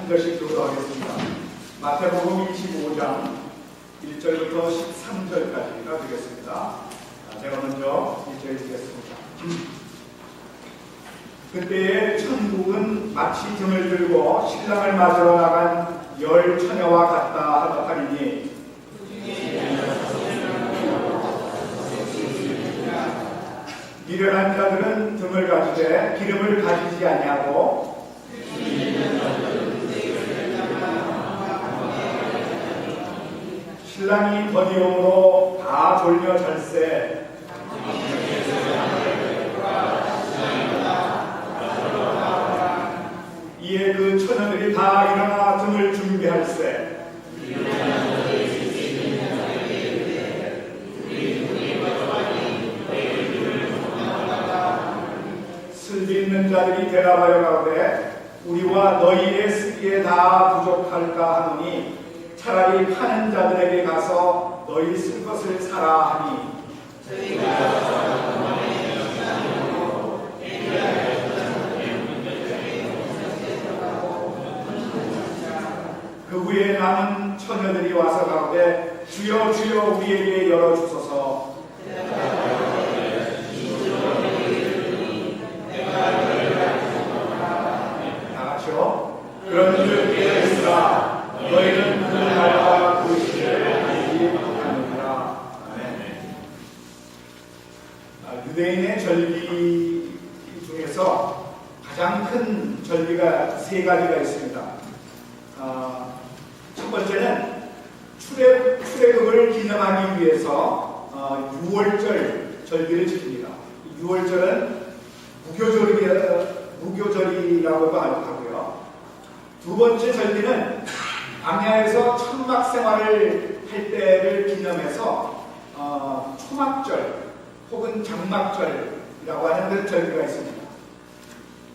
한 절씩 교도하겠습니다. 마태복음 25장 1절부터 13절까지가 되겠습니다. 제가 먼저 1절 읽겠습니다. 그때에 천국은 마치 등을 들고 신랑을 맞으러 나간 열 처녀와 같다 하리니 미련한 자들은 등을 가지되 기름을 가지지 아니하고 신랑이 더디움으로 다 졸며 잘세 이에 그 처녀들이 다 일어나 등을 준비할세 슬비 있는 자들이 대답하여 가로되 우리와 너희의 쓰기에 다 부족할까 하노니 차라리 파는 자들에게 가서 너희 쓸 것을 사라 하니 그 후에 남은 처녀들이 와서 가로되 주여 주여 우리에게 열어주소서 다같이요 그런즉 되어있으라 너희는 그 날과 그 시를 알지 못하느니라. 유대인의 절기 중에서 가장 큰 절기가 세 가지가 있습니다. 첫 번째는 출애굽을 기념하기 위해서 6월절 절기를 지킵니다. 6월절은 무교절이라고도 하고요. 두 번째 절기는 광야에서 천막 생활을 할 때를 기념해서 초막절 혹은 장막절이라고 하는 그런 절기가 있습니다.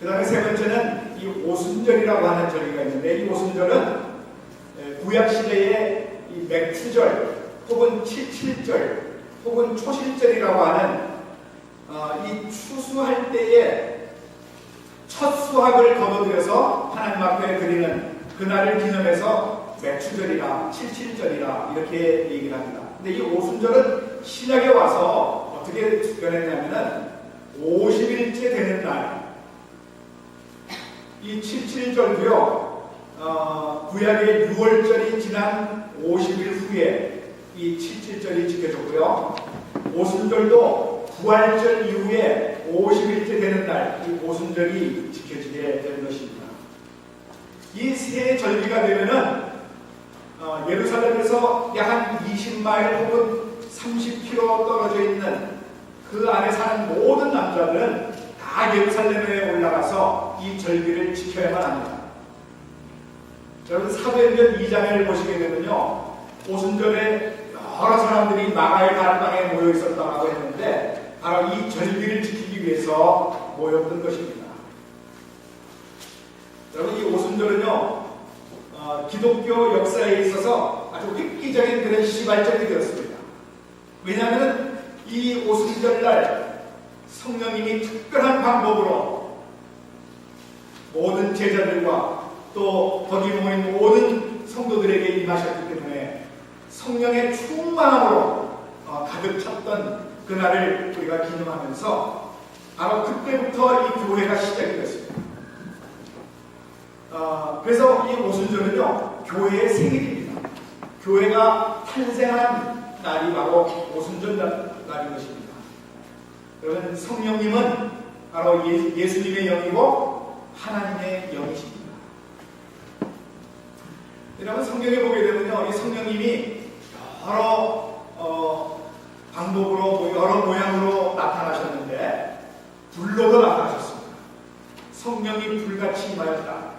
그 다음에 세 번째는 이 오순절이라고 하는 절기가 있는데 이 오순절은 구약시대의 이 맥추절 혹은 칠칠절 혹은 초실절이라고 하는 이 추수할 때에 첫 수확을 거둬들여서 하나님 앞에 드리는 그날을 기념해서 맥추절이라 칠칠절이라 이렇게 얘기를 합니다. 근데 이 오순절은 신약에 와서 어떻게 변했냐면은 50일째 되는 날 이 칠칠절도요 구약의 6월절이 지난 50일 후에 이 칠칠절이 지켜졌고요. 오순절도 부활절 이후에 50일째 되는 날 이 오순절이 지켜지게 된 것입니다. 이 세 절기가 되면은 예루살렘에서 약 한 20마일 혹은 30km 떨어져 있는 그 안에 사는 모든 남자들은 다 예루살렘에 올라가서 이 절기를 지켜야만 합니다. 여러분 사도행전 2장을 보시게 되면요 오순절에 여러 사람들이 마가의 다락방에 모여 있었다고 했는데 바로 이 절기를 지키기 위해서 모였던 것입니다. 여러분 이 오순절은요 기독교 역사에 있어서 아주 획기적인 그런 시발점이 되었습니다. 왜냐하면 이 오순절날 성령님이 특별한 방법으로 모든 제자들과 또 거기 모인 모든 성도들에게 임하셨기 때문에 성령의 충만함으로 가득 찼던 그날을 우리가 기념하면서 바로 그때부터 이 교회가 시작이 됐습니다. 그래서 이 오순절은요 교회의 생일입니다. 교회가 탄생한 날이 바로 오순절 날인 것입니다. 여러분 성령님은 바로 예수님의 영이고 하나님의 영이십니다. 여러분 성경에 보게 되면요 이 성령님이 여러 방법으로 여러 모양으로 나타나셨는데 불로도 나타나셨습니다. 성령이 불같이 임하였다.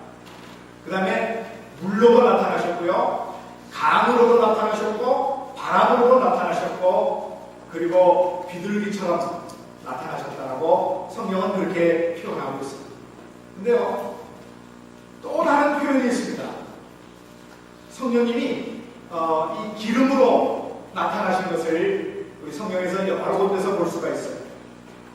그 다음에 물로도 나타나셨고요 강으로도 나타나셨고 바람으로도 나타나셨고 그리고 비둘기처럼 나타나셨다라고 성경은 그렇게 표현하고 있습니다. 근데요 또 다른 표현이 있습니다. 성령님이 이 기름으로 나타나신 것을 우리 성경에서 여러 곳에서 볼 수가 있어요.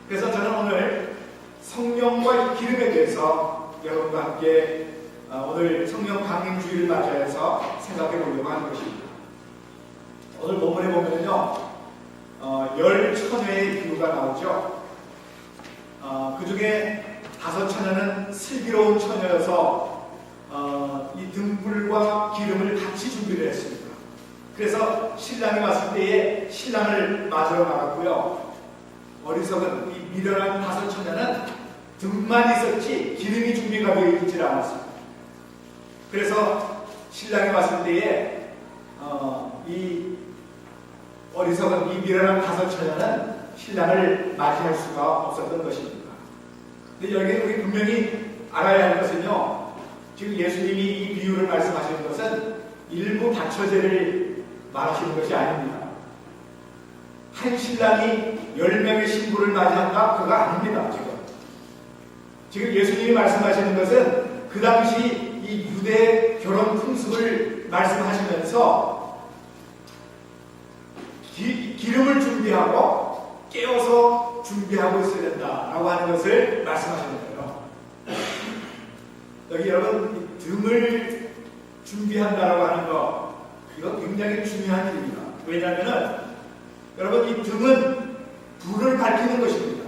그래서 저는 오늘 성령과 이 기름에 대해서 여러분과 함께 오늘 성령 강림주의를 맞이해서 생각해 보려고 하는 것입니다. 오늘 본문에 보면요, 열 처녀의 비유가 나오죠. 그 중에 5처녀는 슬기로운 처녀여서 이 등불과 기름을 같이 준비를 했습니다. 그래서 신랑이 왔을 때에 신랑을 맞으러 나갔고요. 어리석은 이 미련한 5처녀는 등만 있었지 기름이 준비가 되어 있지 않았습니다. 그래서 신랑이 왔을 때에 이 어리석은 이 미련한 5처녀는 신랑을 맞이할 수가 없었던 것입니다. 근데 여기 우리 분명히 알아야 할 것은요, 지금 예수님이 이 비유를 말씀하시는 것은 일부 다처제를 말하시는 것이 아닙니다. 한 신랑이 10명의 신부를 맞이한다? 그거 아닙니다. 지금 예수님이 말씀하시는 것은 그 당시 이 유대 결혼 풍습을 말씀하시면서 기름을 준비하고 깨워서 준비하고 있어야 된다라고 하는 것을 말씀하시는 거예요. 여기 여러분, 등을 준비한다라고 하는 거, 이거 굉장히 중요한 일입니다. 왜냐하면 여러분, 이 등은 불을 밝히는 것입니다.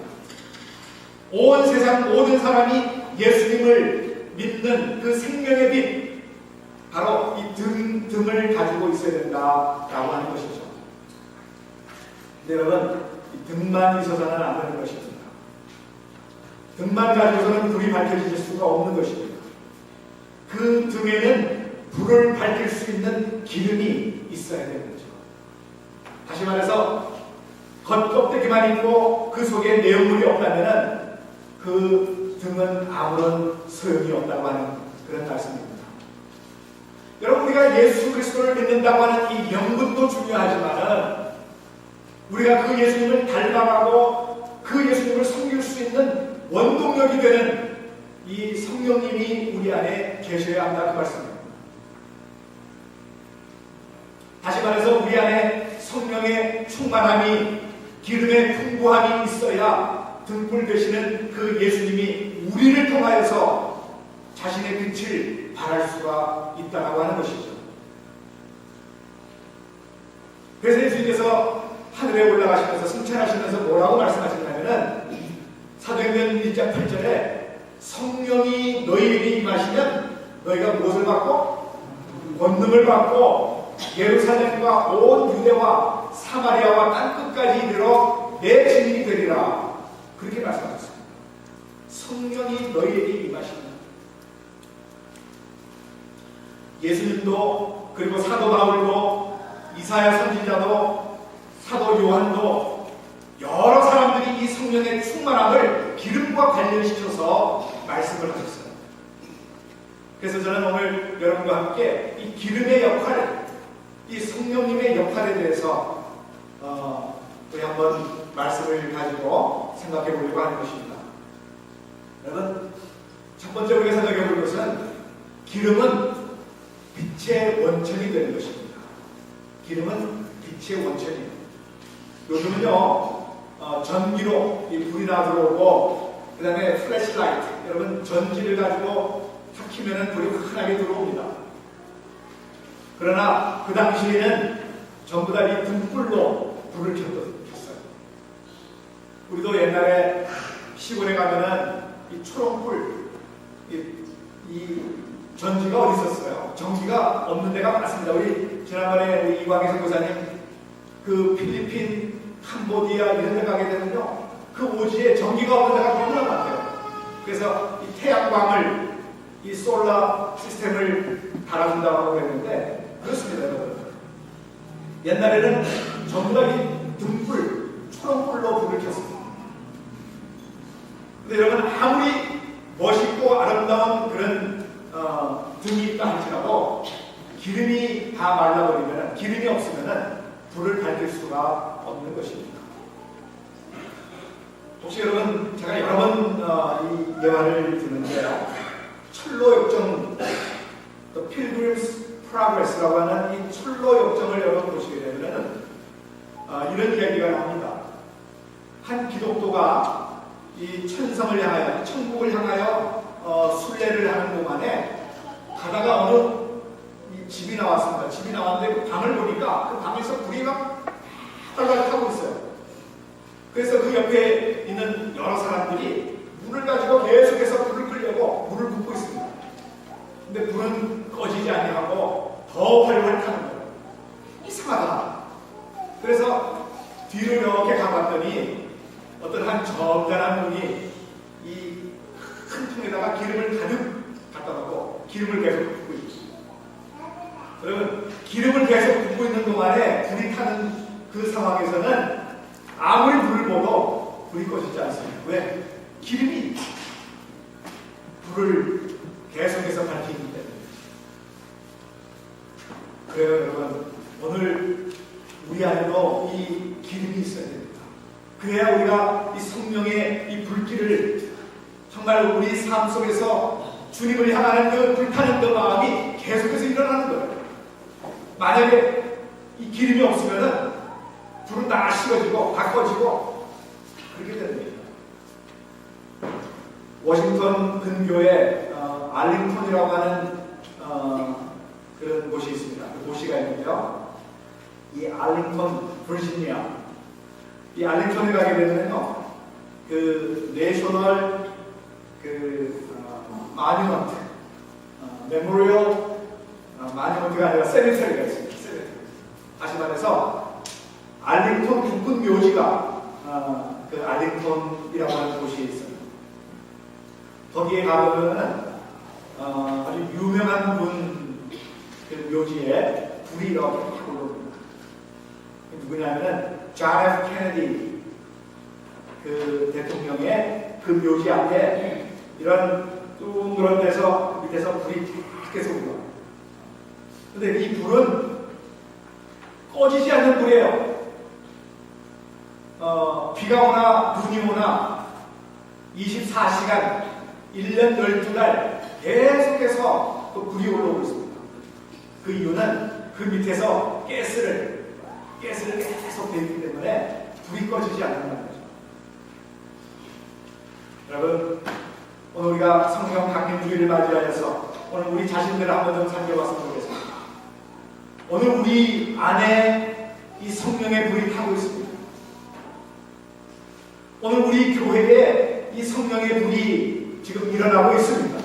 온 세상 모든 사람이 예수님을 믿는 그 생명의 빛, 바로 이 등을 가지고 있어야 된다라고 하는 것이죠. 근데 여러분, 이 등만 있어서는 안 되는 것입니다. 등만 가지고서는 불이 밝혀질 수가 없는 것입니다. 그 등에는 불을 밝힐 수 있는 기름이 있어야 되는 거죠. 다시 말해서 겉껍데기만 있고 그 속에 내용물이 없다면 그 등은 아무런 소용이 없다고 하는 그런 말씀입니다. 여러분, 우리가 예수 그리스도를 믿는다고 하는 이 명분도 중요하지만 우리가 그 예수님을 닮아가고 그 예수님을 섬길 수 있는 원동력이 되는 이 성령님이 우리 안에 계셔야 한다, 그 말씀입니다. 다시 말해서 우리 안에 성령의 충만함이, 기름의 풍부함이 있어야 등불 되시는 그 예수님이 우리를 통하여서 자신의 빛을 발할 수가 있다고 하는 것이죠. 그래서 예수님께서 하늘에 올라가시면서 승천하시면서 뭐라고 말씀하셨냐면은 사도행전 1장 8절에 성령이 너희에게 임하시면 너희가 무엇을 받고? 권능을 받고 예루살렘과 온 유대와 사마리아와 땅끝까지 이르러 내 증인이 되리라. 그렇게 말씀하셨습니다. 성령이 너희에게 임하시면, 예수님도, 그리고 사도 바울도, 이사야 선지자도, 사도 요한도 여러 사람들이 이 성령의 충만함을 기름과 관련시켜서 말씀을 하셨어요. 그래서 저는 오늘 여러분과 함께 이 기름의 역할, 이 성령님의 역할에 대해서 우리 한번 말씀을 가지고 생각해 보려고 하는 것입니다. 여러분, 첫 번째 우리가 생각해 볼 것은 기름은 빛의 원천이 되는 것입니다. 기름은 빛의 원천입니다. 요즘은요, 전기로 이 불이 나 들어오고, 그 다음에 플래시라이트, 여러분 전지를 가지고 탁 키면은 불이 환하게 들어옵니다. 그러나 그 당시에는 전부 다 이 등불로 불을 켰어요. 우리도 옛날에 시골에 가면은 이 초록불, 이 전지가 어디 있었어요? 전기가 없는 데가 많습니다. 우리 지난번에 우리 이광희 선교사님 그 필리핀, 캄보디아 이런 데 가게 되면요, 그 오지에 전기가 없는 데가 너무나 많아요. 그래서 이 태양광을, 이 솔라 시스템을 달아준다고 했는데 그렇습니다, 여러분. 옛날에는 전부 다 이 등불, 초록불로 불을 켰습니다. 근데 여러분, 아무리 멋있고 아름다운 그런 등이 있다 할지라도 기름이 다 말라버리면, 기름이 없으면 불을 밝힐 수가 없는 것입니다. 혹시 여러분, 제가 여러 번 이 예화를 듣는데요, 철로 역정, The Pilgrim's Progress라고 하는 이 철로 역정을 여러분 보시게 되면 이런 이야기가 나옵니다. 한 기독도가 이 천성을 향하여, 천국을 향하여 순례를 하는 동안에 큰 통에다가 기름을 가득 갖다 놓고 기름을 계속 붓고 있습니다. 여러분, 기름을 계속 붓고 있는 동안에 불이 타는 그 상황에서는 아무리 불을 보도 불이 꺼지지 않습니다. 왜? 기름이 불을 계속해서 밝히기 때문에. 그래요, 여러분. 오늘 우리 안에도 이 기름이 있어야 됩니다. 그래야 우리가 이 성령의 이 불길을 정말 우리 삶 속에서 주님을 향하는 그 불타는 그 마음이 계속해서 일어나는 거예요. 만약에 이 기름이 없으면은 불은 다 식어지고 다 꺼지고 그렇게 됩니다. 워싱턴 근교에 알링턴이라고 하는 그런 곳이 있습니다. 그 도시가 있는데요. 이 알링턴, 버지니아. 이 알링턴에 가게 되면요, 그 내셔널 마뉴먼트, 메모리얼 마뉴먼트가 아니라 세미터리가 있습니다. 세미터리. 다시 말해서 알링턴 국군 묘지가 그 알링턴이라고 하는 곳이 있습니다. 거기에 가보면은 아주 유명한 분 그 묘지에 불이 이렇게 확 올라옵니다. 누구냐면은 존 F. 케네디 그 대통령의 그 묘지 앞에 이런 둥그런 데서 밑에서 불이 계속 올라와요. 근데 이 불은 꺼지지 않는 불이에요. 비가 오나 눈이 오나 24시간 1년 12달 계속해서 또 불이 올라오고 있습니다. 그 이유는 그 밑에서 가스를 계속 내기 때문에 불이 꺼지지 않는다는 거죠. 여러분, 오늘 우리가 성령 강림주의를 맞이하여서 오늘 우리 자신들을 한번 좀 살펴봤으면 좋겠습니다. 오늘 우리 안에 이 성령의 불이 타고 있습니다. 오늘 우리 교회에 이 성령의 불이 지금 일어나고 있습니다.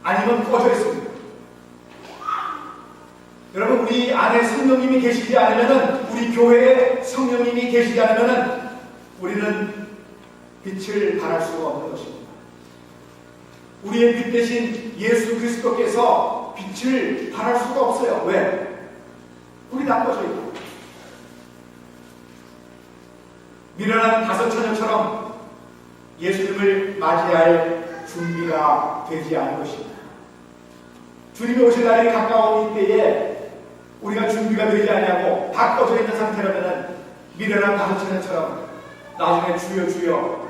아니면 꺼져 있습니다. 여러분, 우리 안에 성령님이 계시지 않으면은, 우리 교회에 성령님이 계시지 않으면은 우리는 빛을 발할 수가 없는 것입니다. 우리의 빛 대신 예수 그리스도께서 빛을 발할 수가 없어요. 왜? 불이 다 꺼져 있고. 미련한 다섯 처녀처럼 예수님을 맞이할 준비가 되지 않은 것입니다. 주님이 오실 날이 가까운 이때에 우리가 준비가 되지 않냐고 다 꺼져 있는 상태라면 미련한 다섯 처녀처럼 나중에 주여 주여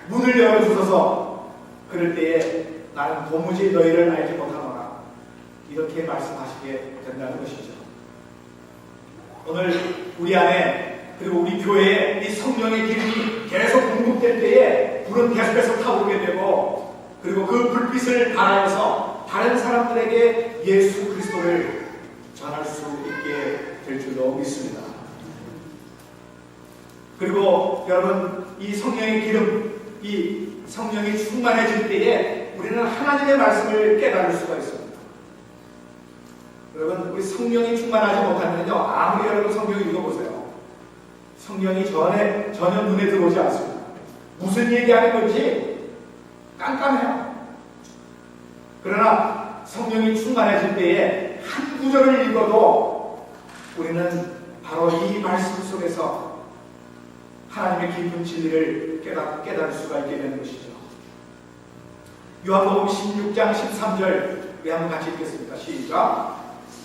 문을 열어주셔서 그럴 때에 나는 도무지 너희를 알지 못하노라 이렇게 말씀하시게 된다는 것이죠. 오늘 우리 안에 그리고 우리 교회에 이 성령의 기름이 계속 공급될 때에 불은 계속해서 타오르게 되고, 그리고 그 불빛을 발하여서 다른 사람들에게 예수 그리스도를 전할 수 있게 될 줄로 믿습니다. 그리고 여러분, 이 성령의 기름, 이 성령이 충만해질 때에 우리는 하나님의 말씀을 깨달을 수가 있습니다. 여러분, 우리 성령이 충만하지 못하면요, 아무리 여러분 성경을 읽어보세요. 성령이 전혀 눈에 들어오지 않습니다. 무슨 얘기하는 건지 깜깜해요. 그러나 성령이 충만해질 때에 한 구절을 읽어도 우리는 바로 이 말씀 속에서 하나님의 깊은 진리를 깨달을 수가 있게 되는 것이죠. 요한복음 16장 13절 우리 한번 같이 읽겠습니다. 시작.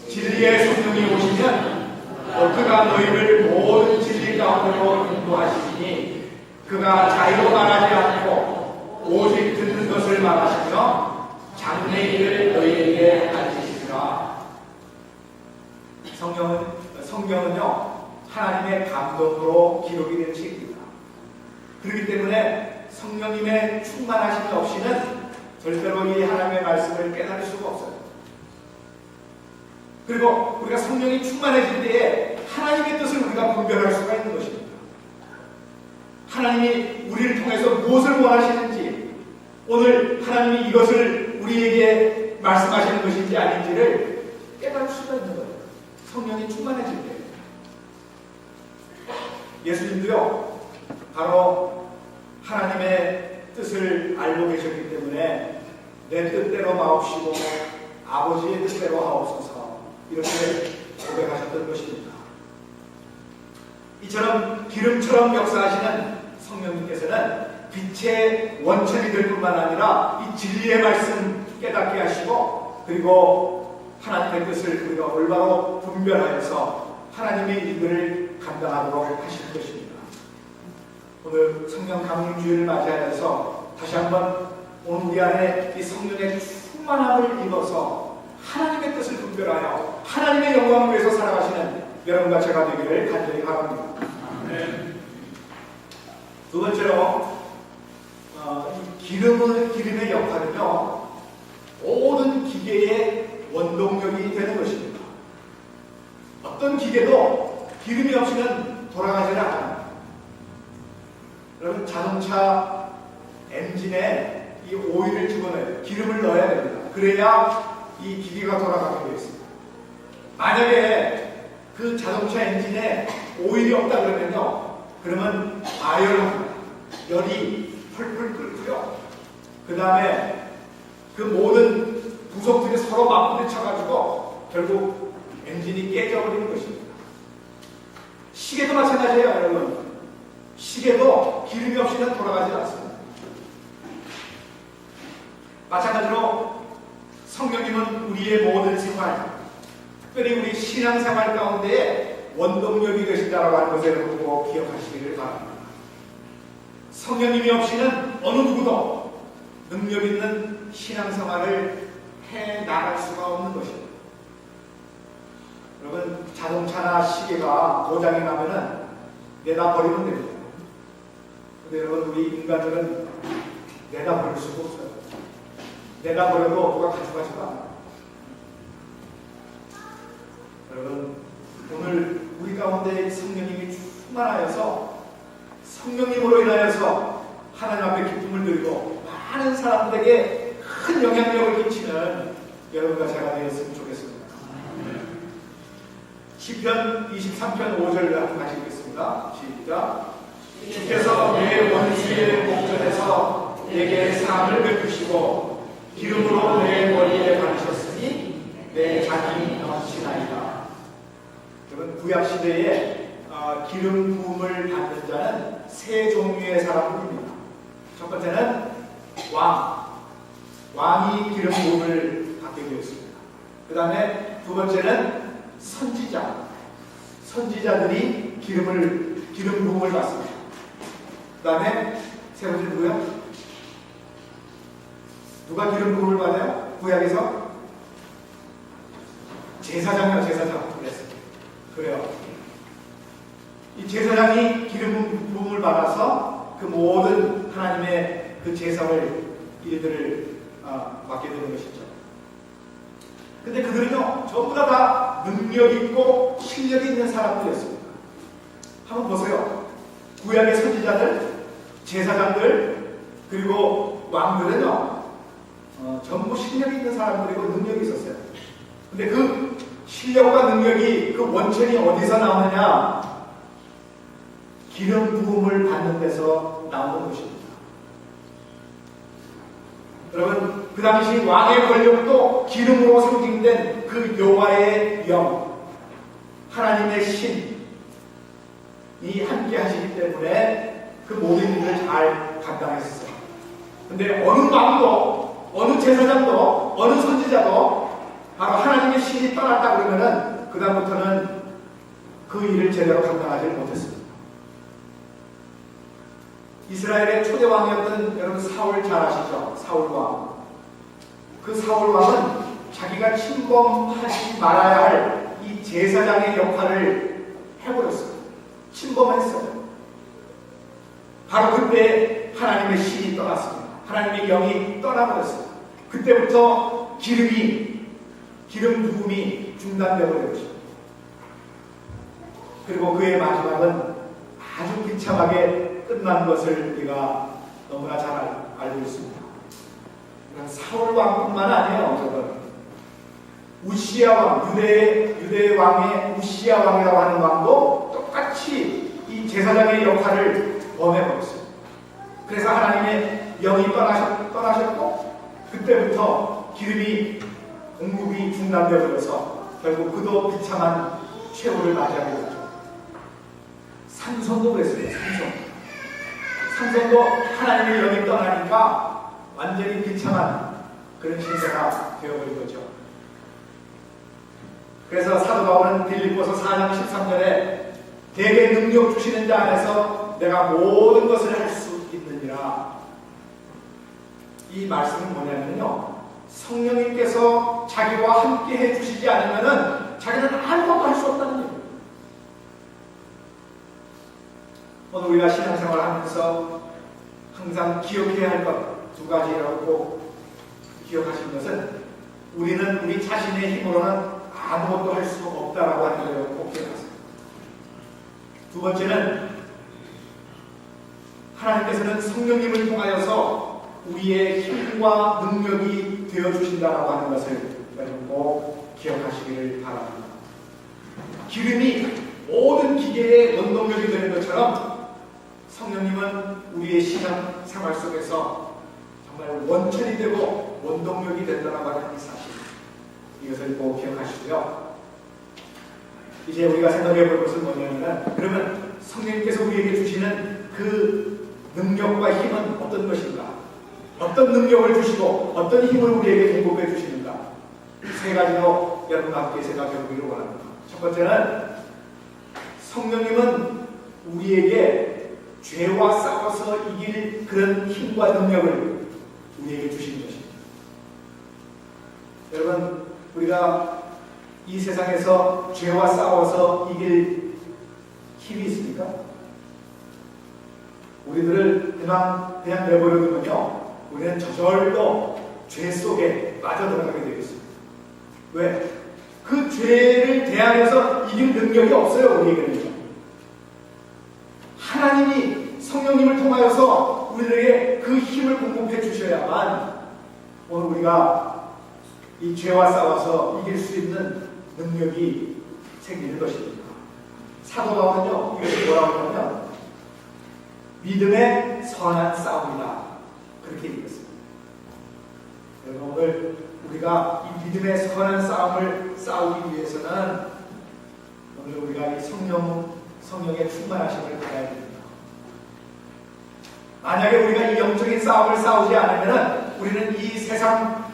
진리의 성령이 오시면 그가 너희를 모든 진리 가운데로 인도하시니 그가 자유로 말하지 않고 오직 듣는 것을 말하시며 장래 일을 너희에게 가르치시리라. 성경은요 하나님의 감동으로 기록이 된 책입니다. 그렇기 때문에 성령님의 충만하심이 없이는 절대로 이 하나님의 말씀을 깨달을 수가 없어요. 그리고 우리가 성령이 충만해질 때에 하나님의 뜻을 우리가 분별할 수가 있는 것입니다. 하나님이 우리를 통해서 무엇을 원하시는지, 오늘 하나님이 이것을 우리에게 말씀하시는 것인지 아닌지를 깨달을 수가 있는 거예요. 성령이 충만해질 때. 예수님도요 바로 하나님의 뜻을 알고 알고 계셨기 때문에 내 뜻대로 마옵시고 아버지의 뜻대로 하옵소서 이렇게 고백하셨던 것입니다. 이처럼 기름처럼 역사하시는 성령님께서는 빛의 원천이 될 뿐만 아니라 이 진리의 말씀 깨닫게 하시고 그리고 하나님의 뜻을 우리가 올바로 분별하여서 하나님의 일들을 감당하도록 하실 것입니다. 오늘 성령 강림주일을 맞이하여서 다시 한번 오늘 우리 안에 이 성령의 충만함을 입어서 하나님의 뜻을 분별하여 하나님의 영광을 위해서 살아가시는 여러분과 제가 되기를 간절히 바랍니다. 두 번째로 이 기름의 역할은요, 모든 기계의 원동력이 되는 것입니다. 어떤 기계도 기름이 없이는 돌아가지 않아요. 여러분, 자동차 엔진에 이 오일을 집어넣어요. 기름을 넣어야 됩니다. 그래야 이 기계가 돌아가게 되어 있습니다. 만약에 그 자동차 엔진에 오일이 없다 그러면요, 그러면 아열합니다. 열이 펄펄 끓고요. 그 다음에 그 모든 부속들이 서로 맞부딪혀가지고 결국 엔진이 깨져버리는 것입니다. 시계도 마찬가지예요, 여러분. 시계도 기름이 없이는 돌아가지 않습니다. 마찬가지로 성령님은 우리의 모든 생활, 특별히 우리 신앙생활 가운데에 원동력이 되신다라고 하는 것을 꼭 기억하시기를 바랍니다. 성령님이 없이는 어느 누구도 능력 있는 신앙생활을 해 나갈 수가 없는 것입니다. 여러분, 자동차나 시계가 고장이 나면은 내다 버리면 됩니다. 근데 여러분, 우리 인간들은 내다 버릴 수가 없어요. 내다 버려도 누가 가져가지도 않아요. 여러분, 오늘 우리 가운데 성령님이 충만하여서 성령님으로 인하여서 하나님 앞에 기쁨을 드리고 많은 사람들에게 큰 영향력을 끼치는 여러분과 제가 되었으면 좋겠습니다. 시편 23편 5절을 같이 읽겠습니다. 시작. 주께서 내 원수의 목전에서 내게 사함을 베푸시고 기름으로 내 머리에 바르셨으니 내 잔이 넘치나이다. 여러분, 구약시대에 기름 부음을 받는 자는 세 종류의 사람들입니다. 첫 번째는 왕이 기름 부음을 받게 되었습니다. 그 다음에 두 번째는 선지자들이 기름 부음을 받습니다. 그 다음에 세 번째 누구요? 누가 기름 부음을 받아요? 구약에서? 제사장이요, 제사장. 그래요. 이 제사장이 기름 부음을 받아서 그 모든 하나님의 그 제사를 일들을 맡게 되는 것이죠. 근데 그들은요, 전부 다 능력 있고 실력 있는 사람들이었습니다. 한번 보세요. 구약의 선지자들, 제사장들, 그리고 왕들은요, 전부 실력 있는 사람들이고 능력이 있었어요. 근데 그 실력과 능력이 그 원천이 어디서 나오느냐? 기름 부음을 받는 데서 나오는 것입니다. 여러분, 그 당시 왕의 권력도 기름으로 상징된 그 여호와의 영, 하나님의 신이 함께 하시기 때문에 그 모든 일을 잘 감당했었어요. 근데 어느 왕도, 어느 제사장도, 어느 선지자도 바로 하나님의 신이 떠났다 그러면은 그다음부터는 그 일을 제대로 감당하지 못했습니다. 이스라엘의 초대 왕이었던 여러분 사울 잘 아시죠? 사울 왕. 그 사울 왕은 자기가 침범하지 말아야 할 이 제사장의 역할을 해버렸어요. 침범했어요. 바로 그때 하나님의 신이 떠났습니다. 하나님의 영이 떠나버렸어요. 그때부터 기름 부음이 중단되어 버렸죠. 그리고 그의 마지막은 아주 비참하게 끝난 것을 우리가 너무나 잘 알고 있습니다. 사울 왕뿐만 아니에요, 여러분. 우시야 왕, 유대 왕의 우시야 왕이라고 하는 왕도 똑같이 이 제사장의 역할을 범해버렸어요. 그래서 하나님의 영이 떠나셨고 그때부터 기름이 공급이 중단되어 버려서 결국 그도 비참한 최후를 맞이하게 되죠. 삼손도 그랬어요. 삼손도 하나님의 영이 떠나니까 완전히 비참한 그런 신세가 되어버린 거죠. 그래서 사도 바울은 빌립보서 4장 13절에 내게 능력 주시는 자 안에서 내가 모든 것을 할 수 있느니라. 이 말씀은 뭐냐면요, 성령님께서 자기와 함께 해주시지 않으면은 자기는 아무것도 할 수 없다는 얘기예요. 오늘 우리가 신앙생활을 하면서 항상 기억해야 할 것 두 가지라고 꼭 기억하시는 것은, 우리는 우리 자신의 힘으로는 아무것도 할 수 없다라고 하는 걸 꼭 기억하세요. 두 번째는, 하나님께서는 성령님을 통하여서 우리의 힘과 능력이 되어주신다라고 하는 것을 여러분 꼭 기억하시기를 바랍니다. 기름이 모든 기계의 원동력이 되는 것처럼 성령님은 우리의 신앙 생활 속에서 정말 원천이 되고 원동력이 된다라고 하는 이 사실, 이것을 꼭 기억하시고요. 이제 우리가 생각해 볼 것은 뭐냐면, 그러면 성령님께서 우리에게 주시는 그 능력과 힘은 어떤 것인가? 어떤 능력을 주시고 어떤 힘을 우리에게 공급해 주시는가? 세 가지로 여러분과 함께 생각해 보기를 원합니다. 첫 번째는, 성령님은 우리에게 죄와 싸워서 이길 그런 힘과 능력을 우리에게 주시는 것입니다. 여러분, 우리가 이 세상에서 죄와 싸워서 이길 힘이 있습니까? 우리들을 그냥 내버려두면요, 우리는 저절로 죄 속에 빠져들어가게 되겠습니다. 왜? 그 죄를 대항해서 이길 능력이 없어요, 우리에게는. 하나님이 성령님을 통하여서 우리에게 그 힘을 공급해 주셔야만 오늘 우리가 이 죄와 싸워서 이길 수 있는 능력이 생기는 것입니다. 사도 바울은요, 이것이 뭐라고 하냐면 믿음의 선한 싸움이다, 그렇게 얘기했습니다. 여러분, 오늘 우리가 이 믿음의 선한 싸움을 싸우기 위해서는 오늘 우리가 이 성령의 충만하심을 받아야 됩니다. 만약에 우리가 이 영적인 싸움을 싸우지 않으면 우리는 이 세상,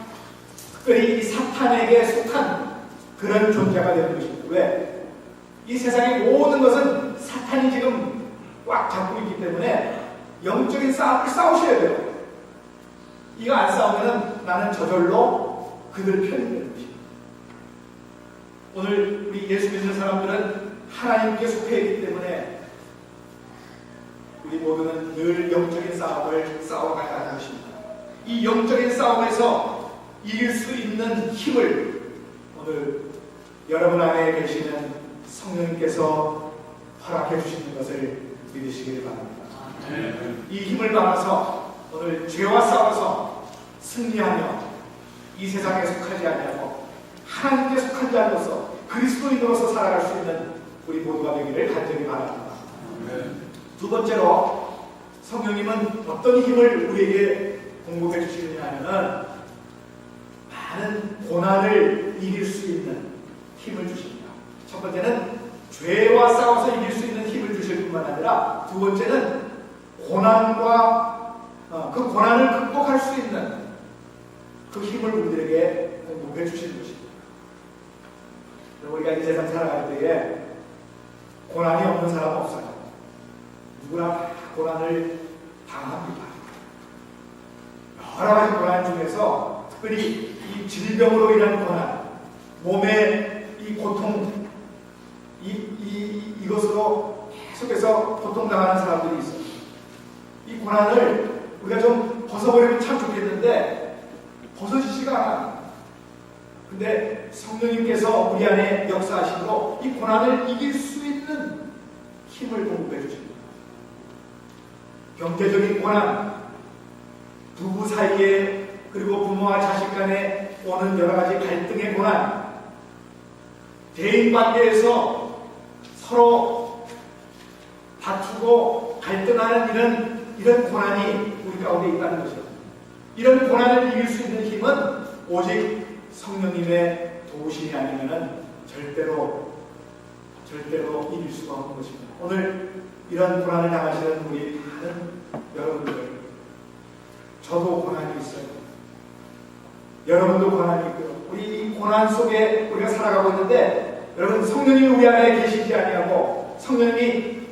특별히 이 사탄에게 속한 그런 존재가 되는 것입니다. 왜? 이 세상의 모든 것은 사탄이 지금 꽉 잡고 있기 때문에 영적인 싸움을 싸우셔야 돼요. 이거 안 싸우면 나는 저절로 그들 편이 되는 것입니다. 오늘 우리 예수 믿는 사람들은 하나님께 속해 있기 때문에 우리 모두는 늘 영적인 싸움을 싸워가야 하는 것입니다. 이 영적인 싸움에서 이길 수 있는 힘을 오늘 여러분 안에 계시는 성령님께서 허락해 주시는 것을 믿으시길 바랍니다. 이 힘을 받아서 오늘 죄와 싸워서 승리하며 이 세상에 속하지 아니하고 하나님께 속한 자로서 그리스도인으로서 살아갈 수 있는 우리 모두가 되기를 간절히 바랍니다. 두 번째로, 성령님은 어떤 힘을 우리에게 공급해 주시느냐 하면은 많은 고난을 이길 수 있는 힘을 주십니다. 첫 번째는 죄와 싸워서 이길 수 있는 힘을 주실 뿐만 아니라, 두 번째는 고난과 그 고난을 극복할 수 있는 그 힘을 우리에게 공급해 주시는 것입니다. 우리가 이 세상 살아갈 때에 고난이 없는 사람은 없어요. 누구나 고난을 당합니다. 여러 가지 고난 중에서 특별히 이 질병으로 인한 고난, 몸의 이 고통, 이것으로 계속해서 고통당하는 사람들이 있어요. 이 고난을 우리가 좀 벗어버리면 참 좋겠는데 벗어지지가 않아요. 근데 성령님께서 우리 안에 역사하심으로 이 고난을 이길 수 있는 힘을 공급해 주십니다. 경제적인 고난, 부부 사이에, 그리고 부모와 자식 간에 오는 여러 가지 갈등의 고난, 대인 관계에서 서로 다투고 갈등하는 이런 고난이 우리 가운데 있다는 것이죠. 이런 고난을 이길 수 있는 힘은 오직 성령님의 도우심이 아니면은 절대로 이길 수가 없는 것입니다. 오늘 이런 고난을 당하시는 우리 많은 여러분들, 저도 고난이 있어요. 여러분도 고난이 있고요. 우리 이 고난 속에 우리가 살아가고 있는데, 여러분 성령님이 우리 안에 계시지 아니하고 성령님이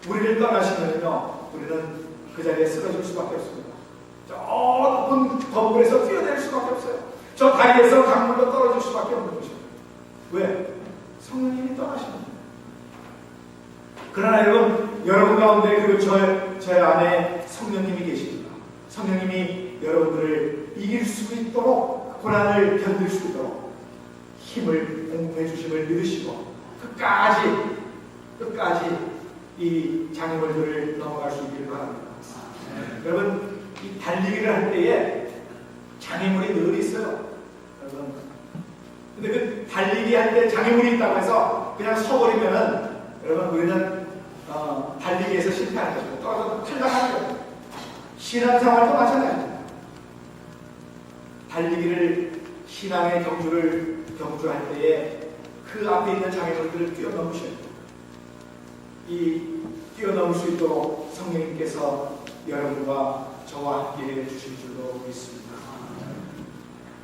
우리를 떠나시면요, 우리는 그 자리에 쓰러질 수밖에 없습니다. 저 높은 건물에서 뛰어낼 수밖에 없어요. 저 다리에서 강물로 떨어질 수밖에 없는 것입니다. 왜? 성령님이 떠나십니다. 그러나 여러분 가운데 그리고 저 안에 성령님이 계십니다. 성령님이 여러분들을 이길 수 있도록, 고난을 견딜 수 있도록 힘을 공급해 주심을 믿으시고 끝까지 이 장애물들을 넘어갈 수 있기를 바랍니다. 여러분, 이 달리기를 할 때에 장애물이 늘 있어요. 여러분, 근데 그 달리기 할 때 장애물이 있다고 해서 그냥 서버리면은, 여러분, 우리는 달리기에서 실패하는 것이고 떨어져서 탈락하는 거예요. 신앙생활도 마찬가지입니다. 달리기를, 신앙의 경주할 때에 그 앞에 있는 장애물들을 뛰어넘으셔야 돼요. 이 뛰어넘을 수 있도록 성령님께서 여러분과 저와 함께 해 주실 줄로 믿습니다.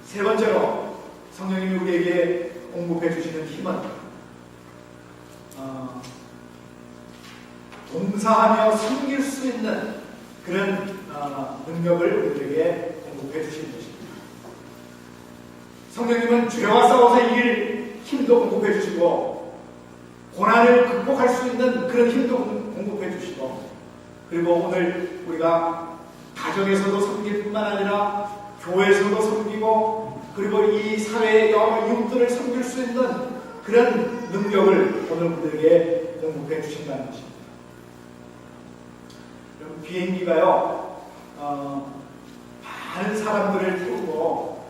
세 번째로 성령님이 우리에게 공급해 주시는 힘은 봉사하며 섬길 수 있는 그런 능력을 우리에게 공급해 주시는 것입니다. 성령님은 죄와 싸워서 이길 힘도 공급해 주시고, 고난을 극복할 수 있는 그런 힘도 공급해 주시고, 그리고 오늘 우리가 가정에서도 섬길 뿐만 아니라 교회에서도 섬기고, 그리고 이 사회의 여러 이웃들을 섬길 수 있는 그런 능력을 오늘 우리에게 공급해 주신다는 것입니다. 여러분, 비행기가요, 많은 사람들을 태우고,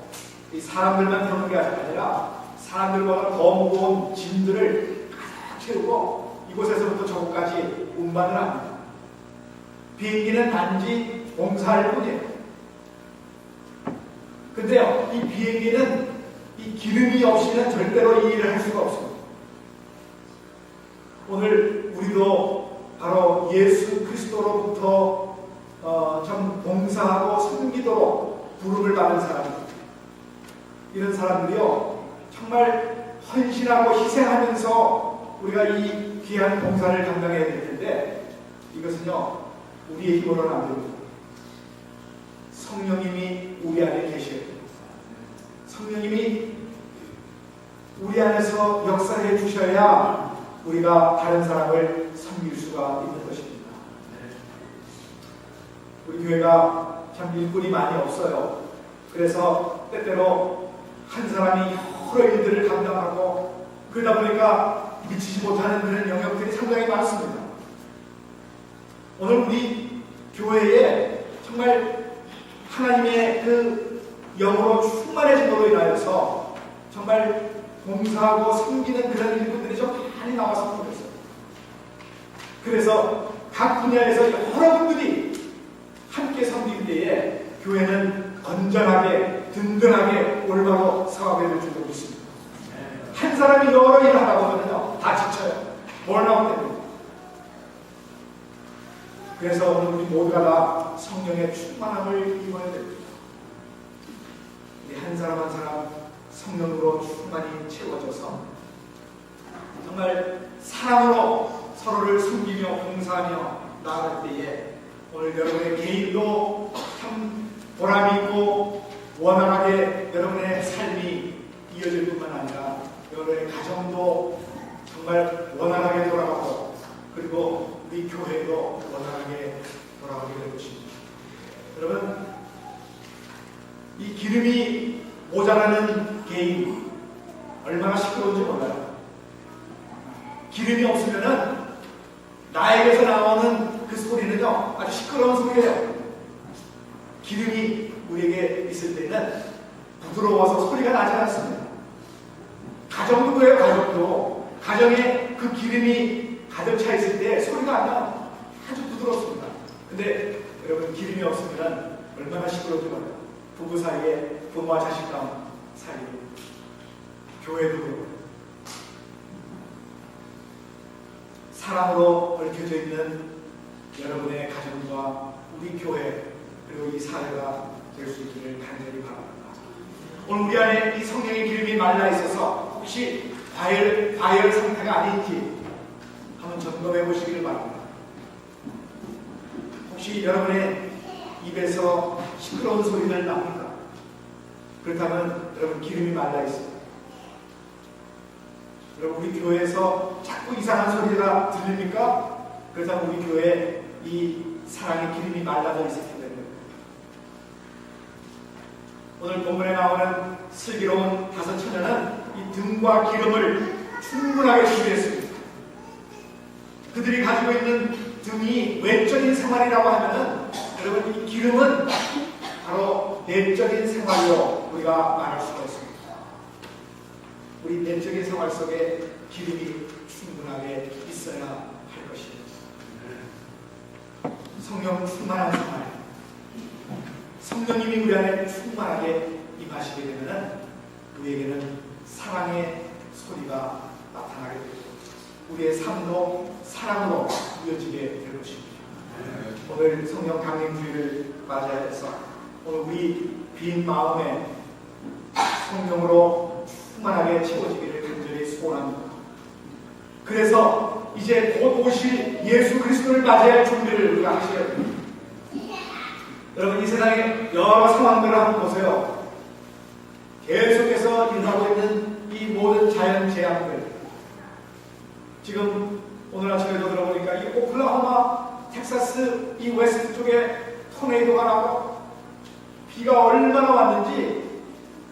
이 사람들만 태우는 게 아니라 사람들보다 더 무거운 짐들을 가득 채우고 이곳에서부터 저곳까지 운반을 합니다. 비행기는 단지 봉사할 뿐이에요. 근데요, 이 비행기는 이 기름이 없이는 절대로 이 일을 할 수가 없습니다. 오늘 우리도 바로 예수 그리스도로부터 좀 봉사하고 섬기도록 부름을 받은 사람입니다. 이런 사람들이요, 정말 헌신하고 희생하면서 우리가 이 귀한 봉사를 감당해야 될 텐데, 이것은요, 우리의 힘으로는 안 됩니다. 성령님이 우리 안에 계셔야 됩니다. 성령님이 우리 안에서 역사해 주셔야 우리가 다른 사람을 섬길 수가 있는 것입니다. 우리 교회가 참 일꾼이 많이 없어요. 그래서 때때로 한 사람이 여러 일들을 감당하고, 그러다 보니까 미치지 못하는 그런 영역들이 상당히 많습니다. 오늘 우리 교회에 정말 하나님의 그 영으로 충만해짐으로 인하여서 정말 봉사하고 섬기는 그런 일꾼들이 좀 많이 나왔으면 좋겠어요. 그래서 각 분야에서 여러 분들이 함께 섬길 때에 교회는 건전하게, 든든하게 올바로 사업해 줄 줄로 믿습니다. 한 사람이 여러 일을 하다 보면요, 다 지쳐요. 몰라오게 됩니다. 그래서 오늘 우리 모두가 다 성령의 충만함을 입어야 됩니다. 우리 한 사람 한 사람 성령으로 충만히 채워져서 정말 사랑으로 서로를 섬기며 봉사하며 나아갈 때에 오늘 여러분의 개인도 참 보람이 있고 원활하게 여러분의 삶이 이어질 뿐만 아니라 여러분의 가정도 정말 원활하게 돌아가고, 그리고 우리 교회도 원활하게 돌아가게 될 것입니다. 여러분, 이 기름이 모자라는 개인 얼마나 시끄러운지 몰라요. 기름이 없으면은 나에게서 나오는 그 소리는요, 아주 시끄러운 소리예요. 기름이 우리에게 있을 때는 부드러워서 소리가 나지 않습니다. 가정도 그래요. 가정에 그 기름이 가득 차 있을 때 소리가 안 나요. 아주 부드럽습니다. 근데 여러분, 기름이 없으면 얼마나 시끄럽죠. 부부 사이에, 부모와 자식 사이에, 교회도 그렇고, 사랑으로 얽혀져 있는 여러분의 가정과 우리 교회 그리고 이 사회가 될 수 있기를 간절히 바랍니다. 오늘 우리 안에 이 성령의 기름이 말라 있어서 혹시 과열 상태가 아닌지 한번 점검해 보시기를 바랍니다. 혹시 여러분의 입에서 시끄러운 소리들 납니까? 그렇다면 여러분 기름이 말라 있습니다. 여러분 우리 교회에서 자꾸 이상한 소리가 들립니까? 그렇다면 우리 교회에 이 사랑의 기름이 말라져 있을 텐데 오늘 본문에 나오는 슬기로운 다섯 처녀는 이 등과 기름을 충분하게 준비했습니다. 그들이 가지고 있는 등이 외적인 생활이라고 하면은 여러분 이 기름은 바로 내적인 생활로 우리가 말할 수가 있습니다. 우리 내적인 생활 속에 기름이 충분하게 있어야 할 것입니다. 성령 충만한 생활, 성령님이 우리 안에 충만하게 임하시게 되면 우리에게는 사랑의 소리가 나타나게 되고 우리의 삶도 사랑으로 이어지게 될 것입니다. 오늘 성령 강림주의를 맞이해서 오늘 우리 빈 마음에 성령으로 충만하게 채워지기를 간절히 소원합니다. 그래서 이제 곧 오실 예수 그리스도를 맞이할 준비를 우리가 하셔야 됩니다. 여러분 이 세상에 여러 상황들을 한번 보세요. 계속해서 일어나고 있는 이 모든 자연 재앙들, 지금 오늘 아침에도 들어보니까 이 오클라호마, 텍사스 이 웨스트 쪽에 토네이도가 나고 비가 얼마나 왔는지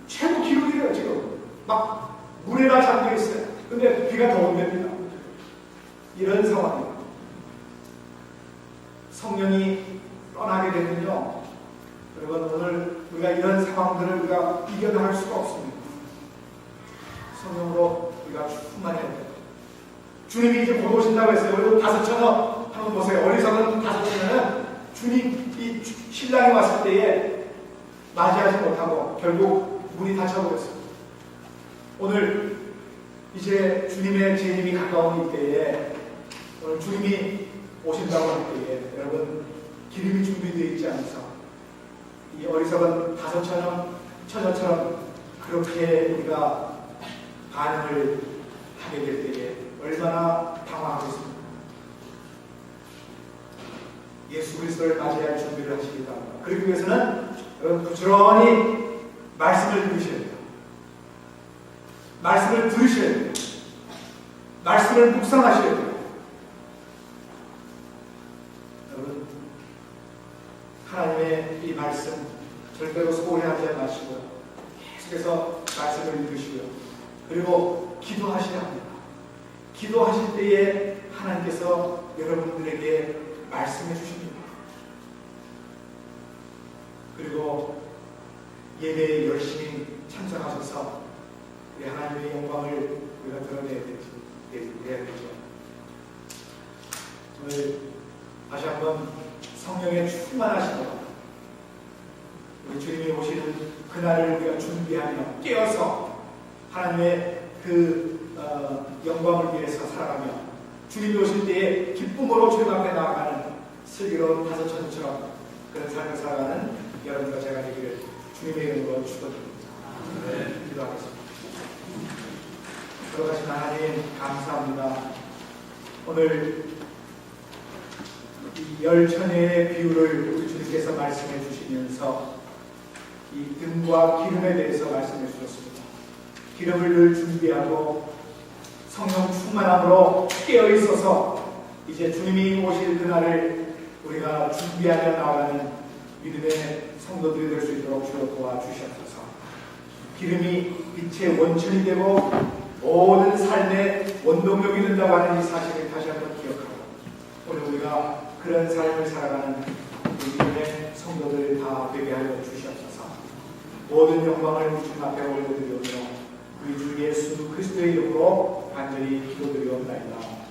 최고 기록이래요. 지금 막 물에다 잠겨 있어요. 근데 비가 더 온답니다. 이런 상황입니다. 성령이 떠나게 되면요, 여러분 오늘 우리가 이런 상황들을 우리가 이겨나갈 수가 없습니다. 성령으로 우리가 충만해야 돼요. 주님이 이제 곧 오신다고 했어요. 그리고 다섯 처녀 한번 보세요. 어리석은 다섯 처녀는 주님 이 신랑이 왔을 때에 맞이하지 못하고 결국 문이 닫혀버렸습니다. 오늘 이제 주님의 재림이 가까운 이때에 오늘 주님이 오신다고 할 때에 여러분 기름이 준비되어 있지 않아서 이 어리석은 다섯 처녀처럼 그렇게 우리가 반응을 하게 될 때에 얼마나 당황하고 있습니까? 예수 그리스도를 맞이할 준비를 하시기 바랍니다. 그러기 위해서는 여러분 부지런히 말씀을 들으셔야 돼요. 말씀을 들으셔야 돼요. 말씀을 묵상하셔야 돼요. 여러분 하나님의 이 말씀 절대로 소홀히하지 마시고요. 계속해서 말씀을 읽으시고요. 그리고 기도하셔야 합니다. 기도하실 때에 하나님께서 여러분들에게 말씀해 주십니다. 그리고 예배에 열심히 참석하셔서 우리 하나님의 영광을 우리가 드러내야 되죠. 오늘 다시 한번 성령의 충만하시고 우리 주님이 오시는 그날을 우리가 준비하며 깨어서 하나님의 그 영광을 위해서 살아가며 주님이 오실 때에 기쁨으로 주님 앞에 나아가는 슬기로운 다섯 처녀처럼 그런 삶을 살아가는 여러분과 제가 되기를 주님의 이름으로 축원드립니다. 기도하겠습니다. 걸어가신 하나님 감사합니다. 오늘 이 열 처녀의 비유를 우리 주님께서 말씀해 주시면서 이 등과 기름에 대해서 말씀해 주셨습니다. 기름을 늘 준비하고 성령 충만함으로 깨어 있어서 이제 주님이 오실 그날을 우리가 준비하며 나아가는 믿음의 성도들이 될 수 있도록 주여 도와주시옵소서. 기름이 빛의 원천이 되고 모든 삶의 원동력이 된다고 하는 이 사실을 다시 한번 기억하고 오늘 우리가 그런 삶을 살아가는 믿음의 성도들 다 되게 하여 주시옵소서. 모든 영광을 주님 앞에 올려드리오며 우리 주 예수 그리스도의 이름으로 간절히 기도드리옵나이다.